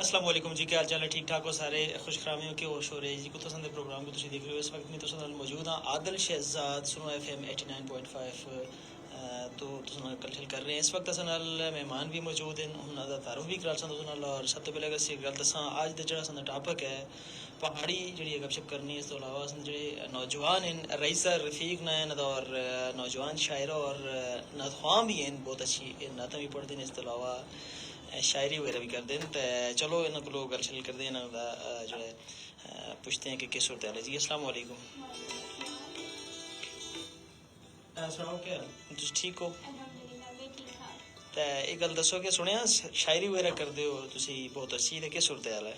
السلام علیکم جی، کیا حال چال ہے؟ ٹھیک ٹھاک ہو سارے؟ خوش خرامیوں کے ہوش ہو رہے جی کو پسند پروگرام کو تھی دیکھ رہے ہو اس وقت میں تو موجود ہاں عادل شہزاد سنو ایف ایم 89.5 تو کل چل کر رہے ہیں اس وقت اصل مہمان بھی موجود ہیں انہوں کا تعارف بھی کرا سن اور سب تو پہلے اگر سی گل دساں اج کا جڑا سا ٹاپک ہے پہاڑی جڑی گپ شپ کرنی ہے اس تو علاوہ جڑے نوجوان ہیں رئیسہ رفیق نے اور نوجوان شاعرہ اور ناتخواں بھی ہیں بہت اچھی نعتیں بھی پڑھتے ہیں اس تو علاوہ شاعری وغیرہ بھی کرتے ہیں تو چلو یہاں کو گل شل کرتے ہیں یہاں کا جو ہے پوچھتے ہیں کہ کس صورت حال ہے جی۔ السلام علیکم، سناؤ کیا تم ٹھیک ہو؟ تو یہ گل دسو کہ سنیا شاعری وغیرہ کرتے ہو تسی بہت اچھی، تو کس صورت حال ہے؟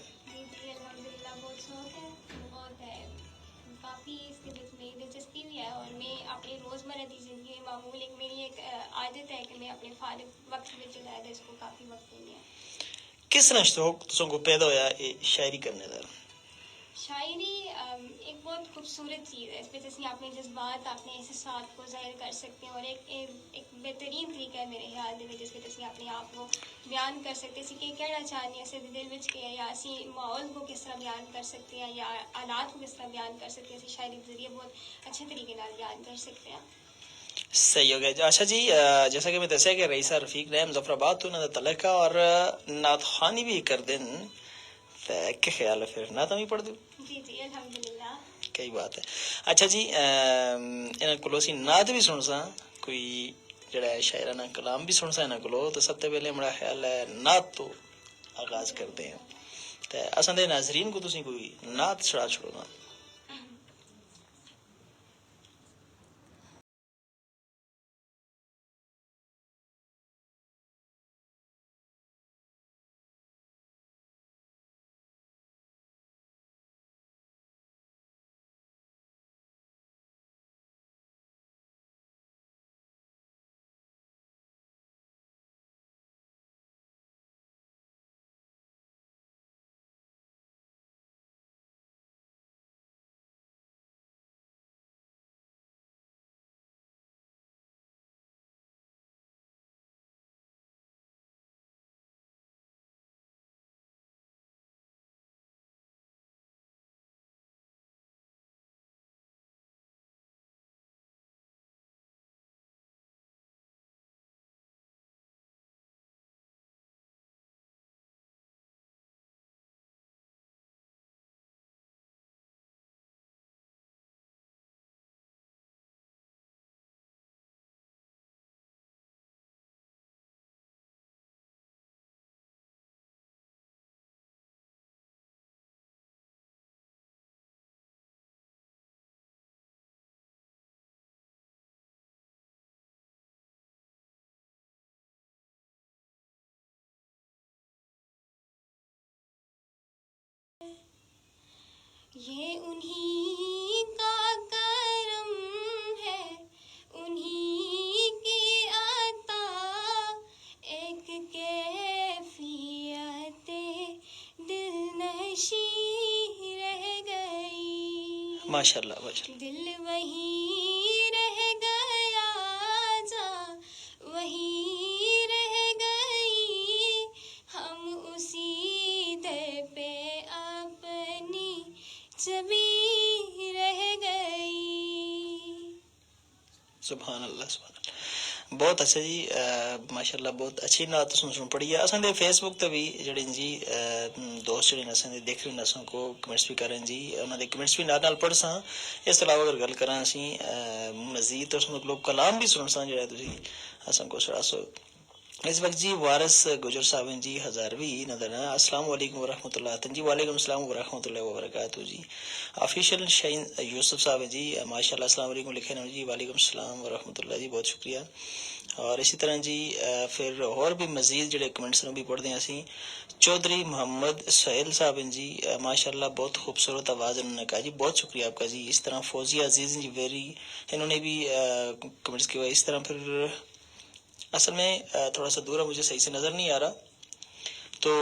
کافی اس کے میں دلچسپی بھی ہے اور میں اپنی روزمرہ کی زندگی معمول ایک میری ایک عادت ہے کہ میں اپنے فارغ وقت میں جو ہے اس کو کافی وقت دینی ہے۔ کس طرح شوق تسوں کو پیدا ہویا یہ شاعری کرنے کا؟ شاعری ایک بہت خوبصورت چیز ہے، اس میں جیسے اپنے جذبات اپنے احساسات کو ظاہر کر سکتے ہیں اور ایک بہترین طریقہ ہے میرے خیال میں جس میں جیسے اپنے آپ کو بیان کر سکتے ہیں کہ کہنا چاہتے ہیں اسے دل وچ کے یا اسی ماحول کو کس طرح بیان کر سکتے ہیں یا حالات کو کس طرح بیان کر سکتے ہیں، اسی شاعری کے ذریعے بہت اچھے طریقے نال بیان کر سکتے ہیں۔ صحیح ہو گیا۔ اچھا جی، جیسا کہ میں دسیا کہ رئیسہ رفیق نے مظفر آباد تو انہوں کا تعلق ہے اور نعت خوانی بھی کر دیں، تو کیا خیال ہے پھر نعت بھی پڑھ دو؟ جی جی الحمدللہ۔ کئی بات ہے۔ اچھا جی، انہاں کولو اسی نعت بھی سن سا کوئی جڑا ہے شاعرانہ کلام بھی سن سا انہاں کولو، تو سب سے پہلے ہمارا خیال ہے نعت تو آغاز کرتے ہیں، تو اساں دے ناظرین کو تسی کوئی نعت سنا چھوڑو نا۔ یہ انہی کا کرم ہے، انہی کی عطا، ایک کیفیت دل نشی رہ گئی، ماشاءاللہ ماشاءاللہ۔ دل وہی رہ گیا، جاں وہی رہ گئی، ہم اسی در پہ اپنی چبی رہ گئی۔ سبحان اللہ سبحان اللہ، بہت اچھا جی، ماشاءاللہ بہت اچھی نعت سن پڑھی ہے۔ اساں دے فیس بک تے بھی جڑے جی دوست جڑے نساں دے دیکھ رہے نساں کو کمنٹس بھی کریں جی، انہاں دے کمنٹس بھی نال پڑھ ساں۔ اس طرح اگر گل کراں اسی مزید تو اس مطلب کلام بھی سن ساں جڑا تسی اساں کو سڑا سو۔ اس وقت جی وارث گجر صاحب ہیں جی ہزاروی نظر ہے۔ السلام علیکم ورحمۃ اللہ جی، وعلیکم السلام ورحمۃ اللہ وبرکاتہ جی۔ آفیشیل شہین یوسف صاحب ہیں جی، ماشاء اللہ السلام علیکم لکھے نا جی، وعلیکم السلام ورحمۃ اللہ جی، بہت شکریہ۔ اور اسی طرح جی پھر اور بھی مزید جڑے کمنٹس نے بھی پڑھ دیں اسی۔ چودھری محمد سہیل صاحب ہیں جی، ماشاء اللہ بہت خوبصورت آواز انہوں نے کہا جی، بہت شکریہ آپ کا جی۔ اس طرح فوزیہ عزیز جی ویری انہوں نے بھی کمنٹس کیے ہوئے۔ اس طرح پھر اصل میں تھوڑا سا دور ہے، مجھے صحیح سے نظر نہیں آ رہا، تو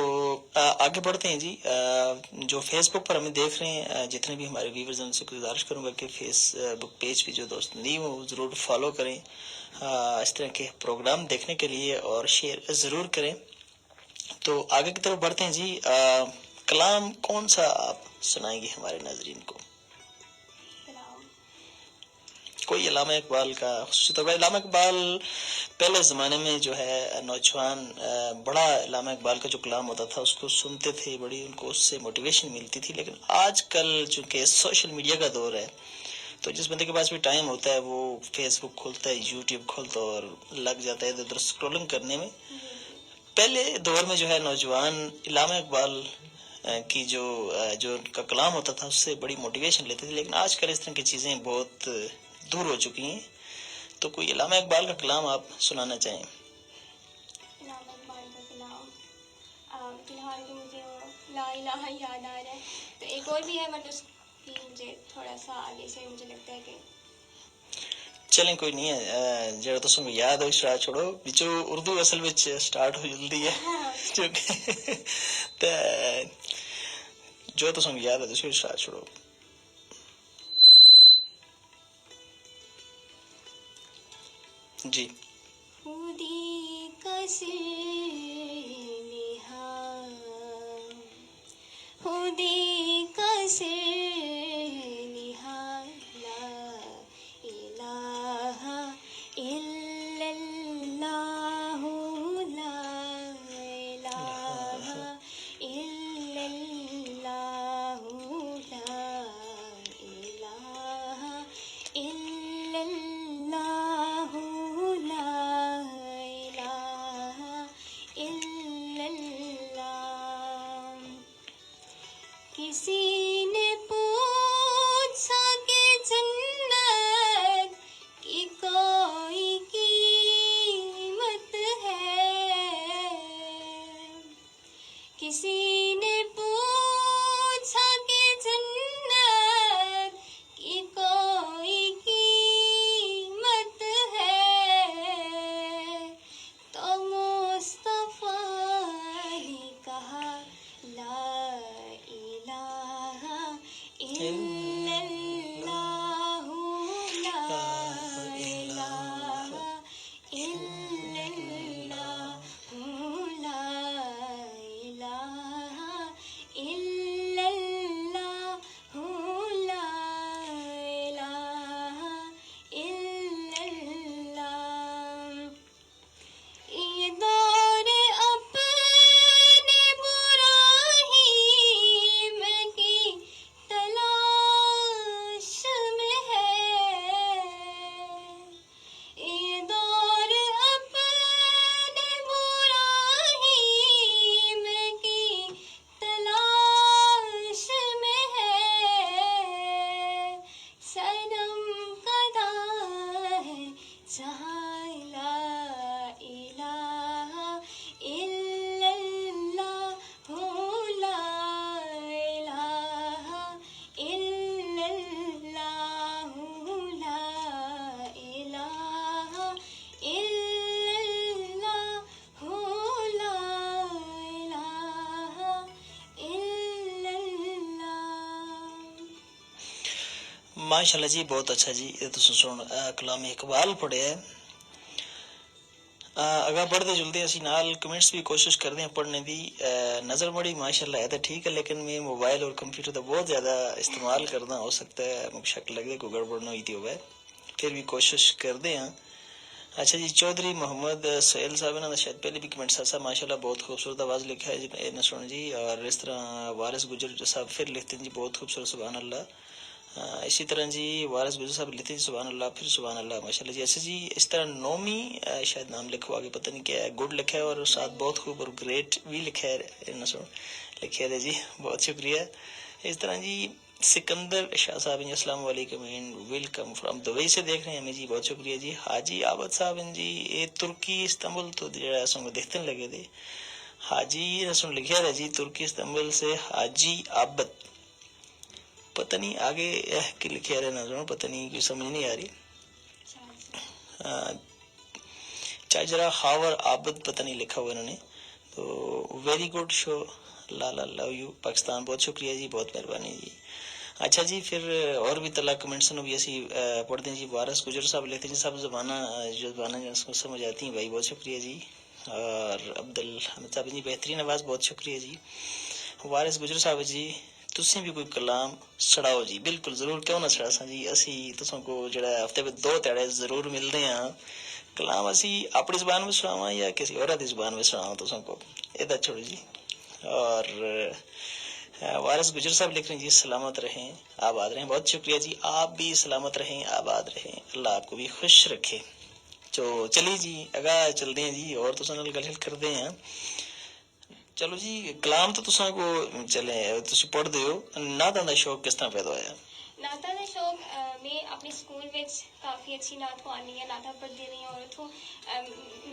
آگے بڑھتے ہیں جی۔ جو فیس بک پر ہمیں دیکھ رہے ہیں جتنے بھی ہمارے ویورز ہیں ان سے گزارش کروں گا کہ فیس بک پیج پہ جو دوست نہیں وہ ضرور فالو کریں اس طرح کے پروگرام دیکھنے کے لیے، اور شیئر ضرور کریں تو آگے کی طرف بڑھتے ہیں جی. کلام کون سا آپ سنائیں گے ہمارے ناظرین کو؟ سلام. کوئی علامہ اقبال کا خصوصی طور پر. علامہ اقبال پہلے زمانے میں جو ہے نوجوان بڑا علامہ اقبال کا جو کلام ہوتا تھا اس کو سنتے تھے, بڑی ان کو اس سے موٹیویشن ملتی تھی. لیکن آج کل چونکہ سوشل میڈیا کا دور ہے تو جس بندے کے پاس بھی ٹائم ہوتا ہے وہ فیس بک کھولتا ہے, یوٹیوب کھولتا ہے اور لگ جاتا ہے ادھر ادھر اسکرولنگ کرنے میں. پہلے دور میں جو ہے نوجوان علامہ اقبال کی جو ان کا کلام ہوتا تھا اس سے بڑی موٹیویشن لیتے تھے. لیکن آج کل اس طرح کی چیزیں بہت دور ہو چکی ہیں. تو کوئی علامہ اقبال کا کلام آپ سنانا چاہیں؟ علامہ اقبال کا کلام فی الحال تو مجھے وہ لا الہ یاد آ رہا ہے, تو ایک اور بھی ہے بٹ اس کی مجھے تھوڑا سا آگے سے مجھے لگتا ہے کہ چلیں کوئی نہیں ہے, جڑا تسوں کو یاد ہو شاہ چھوڑو بچو اردو اصل وچ سٹارٹ ہو جلدی ہے کیونکہ تے جو تسوں کو یاد ہے تسوں شاہ چھوڑو. جی. خودی کا سر نہا خودی کا سر نہا لا الہ الا اللہ لا الہ الا اللہ لا الہ الا اللہ لا الہ الا اللہ. کسی نے پوچھا کہ جنت کی کوئی قیمت ہے, کسی نے پوچھا کہ جنت کی کوئی قیمت ہے, تو مصطفیٰ نے کہا لا الہ الا اللہ لا الہ الا اللہ لا الہ الا اللہ لا الہ الا اللہ. یہ دور اپنے براہیم کی تلاش میں ہے, یہ دور اپنے براہیم کی تلاش میں ہے, صنم کدا ہے جہاں لا الہ الا اللہ لا الہ الا اللہ لا الہ الا اللہ لا الہ الا اللہ. ماشاء اللہ جی, بہت اچھا جی. یہ تو سن کلام اقبال پڑھے ہے. اگر پڑھتے جلدی اسی نال کمنٹس بھی کوشش کرتے ہیں پڑھنے دی. نظر بڑی ماشاء اللہ ہے تو ٹھیک ہے, لیکن میں موبائل اور کمپیوٹر کا بہت زیادہ استعمال کرنا ہو سکتا ہے, مجھے شک لگے کوئی گڑبڑ نہ ہوئی تھی ہوئے, پھر بھی کوشش کرتے ہیں. اچھا جی, چودھری محمد سہیل صاحب نے شاید پہلے بھی کمنٹ سا ماشاء اللہ بہت خوبصورت آواز لکھا ہے جی نے سن جی. اور اس طرح وارث گجر صاحب پھر لکھتے ہیں جی بہت خوبصورت سبحان اللہ. اسی طرح جی وارث گجر صاحب لکھتے ہیں سبحان اللہ, پھر سبحان اللہ ماشاء اللہ جی. ایسے جی اس طرح نومی شاید نام لکھو آگے پتہ نہیں کیا ہے, گڈ لکھا ہے اور ساتھ بہت خوب اور گریٹ بھی لکھا ہے لکھے ہے جی, بہت شکریہ. اس طرح جی سکندر شاہ صاحب جی السلام علیکم اینڈ ویلکم فرام دبئی سے دیکھ رہے ہیں ہمیں جی, بہت شکریہ جی. حاجی عابد صاحب جی یہ ترکی استنبول تو جڑا سن کو دیکھتے لگے تھے. حاجی رسم لکھا ہے جی ترکی استنبول سے حاجی عابد, پتہ نہیں آگے کہ لکھا رہے نظر پتہ نہیں کوئی سمجھ نہیں آ رہی. چاجرا خاور عابد پتہ نہیں لکھا ہوا انہوں نے. تو ویری گڈ شو, لالا لو یو پاکستان, بہت شکریہ جی, بہت مہربانی جی. اچھا جی پھر اور بھی طلع کمنٹس بھی ایسی پڑھتے ہیں جی. وارث گجر صاحب لکھتے ہیں جی سب زبانہ جو زبانہ کو سمجھ آتی ہیں بھائی, بہت شکریہ جی. اور عبد الحمد صاحب جی بہترین آواز, بہت شکریہ جی. وارث گجر صاحب جی تسی بھی کوئی کلام سڑاؤ جی. بالکل ضرور, کیوں نہ سڑا سا جی. اسی تسوں کو جڑا ہفتے میں 2 تیڑے ضرور ملتے ہیں. کلام اسی اپنی زبان میں سناواں یا کسی اور دی زبان میں سناواں تسوں کو, یہ چھوڑو جی. اور وارث گجر صاحب لکھ رہے ہیں جی سلامت رہیں آباد رہیں. بہت شکریہ جی, آپ بھی سلامت رہیں آباد رہیں, اللہ آپ کو بھی خوش رکھے. تو چلیے جی اگاں چلتے ہیں جی, اور تساں نال گل کرتے ہیں. چلو جی کلام تو تساں کو چلے تسی پڑھ دیو. نعتاں دا شوق کس طرح پیدا ہویا؟ نعتاں دا شوق میں اپنے سکول وچ کافی اچھی نعت خوانی ہے, نعتاں پڑھتی رہی ہوں. اور اتوں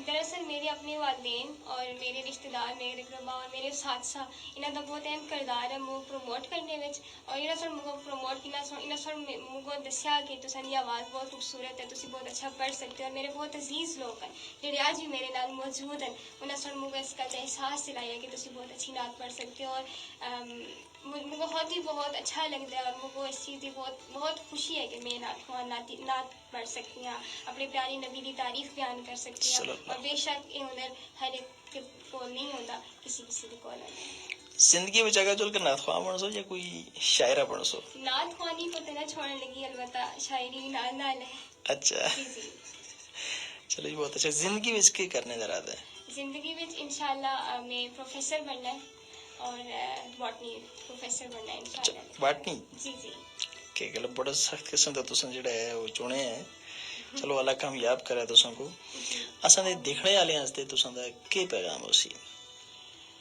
دراصل میرے اپنے والدین اور میرے رشتہ دار, میرے اقربا اور میرے اساتذہ انہاں دا بہت اہم کردار ہے مجھے پروموٹ کرنے وچ. اور انہاں سن مجھے پروموٹ کینا انہاں سن مجھے دسیا کہ تساں دی آواز بہت خوبصورت ہے, تسی بہت اچھا پڑھ سکتے ہو. اور میرے بہت عزیز لوگ ہیں جڑے آج بھی میرے نال موجود ہیں, انہاں سن مجھے اس کا احساس دلایا کہ تسی بہت اچھی نعت پڑھ سکتے ہو. اور مجھے بہت اچھا لگتا ہے اور مجھے اس چیز کی بہت خوشی ہے کہ میں نعت پڑھ سکتی ہوں, اپنے پیارے نبی کی تعریف بیان کر سکتی ہوں. اور بے شک یہ ہنر ہر ایک کو نہیں ہوتا, کسی کسی کو ہوتا ہے. زندگی میں جگہ چل کے نعت خواہ بن سو یا کوئی شاعرہ بن سو؟ نعت خوانی کو تو نہ چھوڑنے لگی, البتہ شاعری بھی نال نال ہے. اچھا جی جی چلو جی بہت اچھا. زندگی میں کی کرنے کا ارادہ ہے؟ زندگی میں انشاءاللہ میں پروفیسر بننا ہے, اور باٹنی پروفیسر بننا ہے انشاءاللہ. باٹنی جی جی کہ گل بڑا سخت قسم کا تساں جڑا ہے وہ چنے ہیں. چلو اللہ کامیاب کرے تساں کو. اساں دے دیکھنے والے واسطے تساں دا کی پیغام ہو سی؟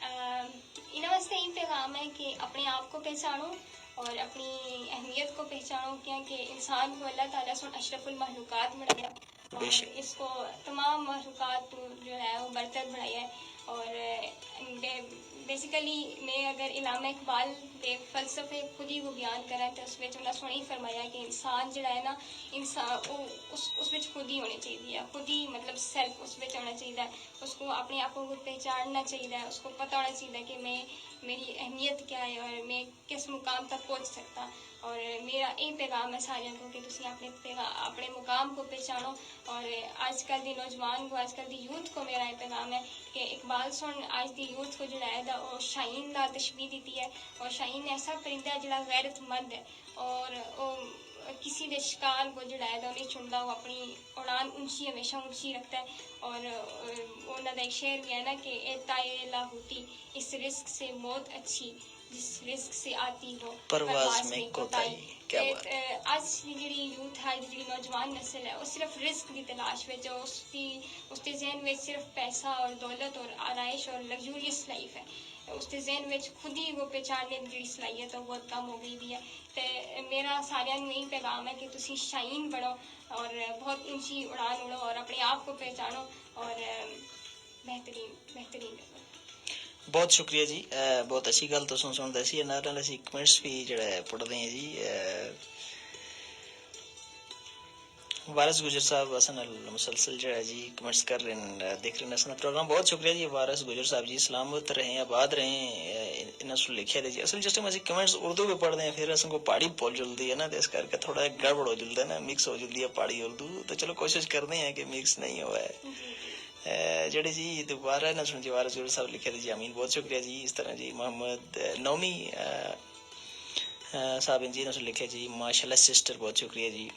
انہاں واسطے یہ پیغام ہے کہ اپنے آپ کو پہچانو اور اپنی اہمیت کو پہچانو, کیونکہ انسان کو اللہ تعالیٰ سے اشرف المخلوقات بنایا اور اس کو تمام مخلوقات جو ہے وہ برتر بنایا ہے. اور بیسیکلی میں اگر علامہ اقبال کے فلسفے خود ہی کو بیان کریں تو اس میں انہاں سونا ہی فرمایا کہ انسان جڑا ہے نا, انسان اس خود ہی ہونی چاہیے, خود ہی مطلب سیلف اس میں ہونا چاہیے. اس کو اپنے آپ کو پہچاننا چاہیے, اس کو پتہ ہونا چاہیے کہ میری اہمیت کیا ہے اور میں کس مقام تک پہنچ سکتا. اور میرا یہ پیغام ہے سارے کو کہ تسی اپنے مقام کو پہچانو. اور آج کل دی نوجوان کو, آج کل دی یوتھ کو میرا یہ پیغام ہے کہ اقبال سن آج دی یوتھ کو جڑا ہے وہ شاہین نال تشبیہ دیتی ہے. اور شاہین ایسا پرندہ ہے جڑا غیرت مند ہے, اور وہ کسی دے شکار کو جڑا ہے نہیں چنتا, وہ اپنی اڑان اونچی ہمیشہ اونچی رکھتا ہے. اور انہوں کا ایک شعر بھی ہے نا کہ اے طائر لاہوتی اس رزق سے موت اچھی جس رزق سے آتی ہو پرواز میں کوتاہی. آج کی جڑی یوتھ ہے, جڑی نوجوان نسل ہے, وہ صرف رزق کی تلاش میں, جو اس کے ذہن میں صرف پیسہ اور دولت اور آرائش اور لگژوریس لائف ہے. اس کے ذہن میں خود ہی وہ پہچاننے کی جڑی صلاحیت ہے بہت کم ہو گئی بھی ہے. تو میرا سارے یہی پیغام ہے کہ تسی شائین بڑھو اور بہت اونچی اڑان اڑو اور اپنے آپ کو پہچانو اور بہترین کرو. بہت شکریہ جی, بہت اچھی گل تو سن دسی. نال اسی کمنٹس بھی جڑا ہے پڑھتے ہیں جی. وارث گجر صاحب اصل مسلسل جڑا جی کمنٹس کر رہے ہیں, دیکھ رہے ہیں اصل پروگرام. بہت شکریہ جی وارث گجر صاحب جی, سلامت رہیں آباد رہیں. انہوں نے لکھا ہے جی اصل جس ٹائم اسی کمنٹس اردو میں پڑھتے ہیں پھر اصل کو پہاڑی بول جلدی ہے نا, تو اس کر کے تھوڑا گڑبڑ ہو جلتا ہے نا, مکس ہو جلدی ہے پہاڑی اردو. تو چلو کوشش کرتے ہیں کہ مکس نہیں ہوا ہے. جڑے جی دوبارہ نہ سن جی وارث گجر صاحب لکھے تھے جی امین, بہت شکریہ جی. اس طرح جی محمد نومی صاحب جی نے لکھے جی ماشاء اللہ سسٹر, بہت شکریہ جی.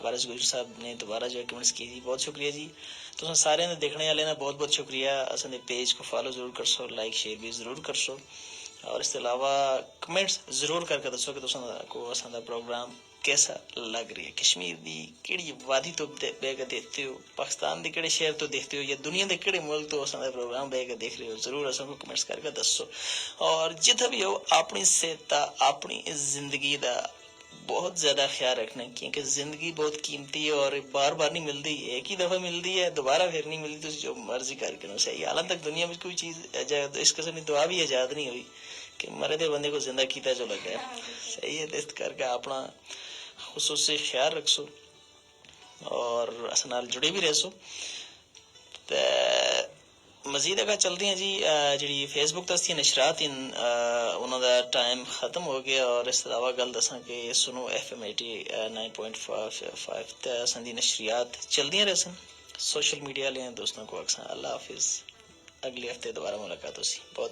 وارث گجر صاحب نے دوبارہ جو کمنٹس کی جی, بہت شکریہ جی. تو سارے نے دیکھنے والے نے بہت بہت شکریہ. اصل پیج کو فالو ضرور کر سو, لائک شیئر بھی ضرور کر سو, اور اس کے علاوہ کمنٹس ضرور کر کے دسو کہ کو اصل کا پروگرام کیسا لگ رہی ہے. کشمیر دی کیڑی وادی تو بہ کے دیکھتے ہو, پاکستان دے کیڑے شہر تو دیکھتے ہو, یا دنیا دے کیڑے ملک تو اصل کا پروگرام بہ کے دیکھ رہے ہو, ضرور اصل کو کمنٹس کر کے دسو. اور جتھا بھی ہو اپنی صحت دا, اپنی زندگی دا بہت زیادہ خیال رکھنا, کیونکہ زندگی بہت قیمتی ہے اور بار بار نہیں ملتی, ایک ہی دفعہ ملتی ہے, دوبارہ پھر نہیں ملتی. تو جو مرضی کر کے صحیح حالت تک دنیا میں کوئی چیز اس قسم کی دعا بھی ایجاد نہیں ہوئی کہ مرے دے بندے کو زندہ کیتا جو لگا ہے. صحیح ہے, اس کر کے اپنا خصوصی خیال رکھ سو اور اس نال جڑے بھی رہ سو. مزید اگر چلتے ہیں جی, جی فیس بک دستی نشرات انہوں کا ٹائم ختم ہو گیا. اور اس علاوہ گل دساں کہ سنو FM 89.5 سندھی نشریات چل دیا رہ سن. سوشل میڈیا لے دوستوں کو اکثر اللہ حافظ. اگلے ہفتے دوبارہ ملاقات ہو سی. بہت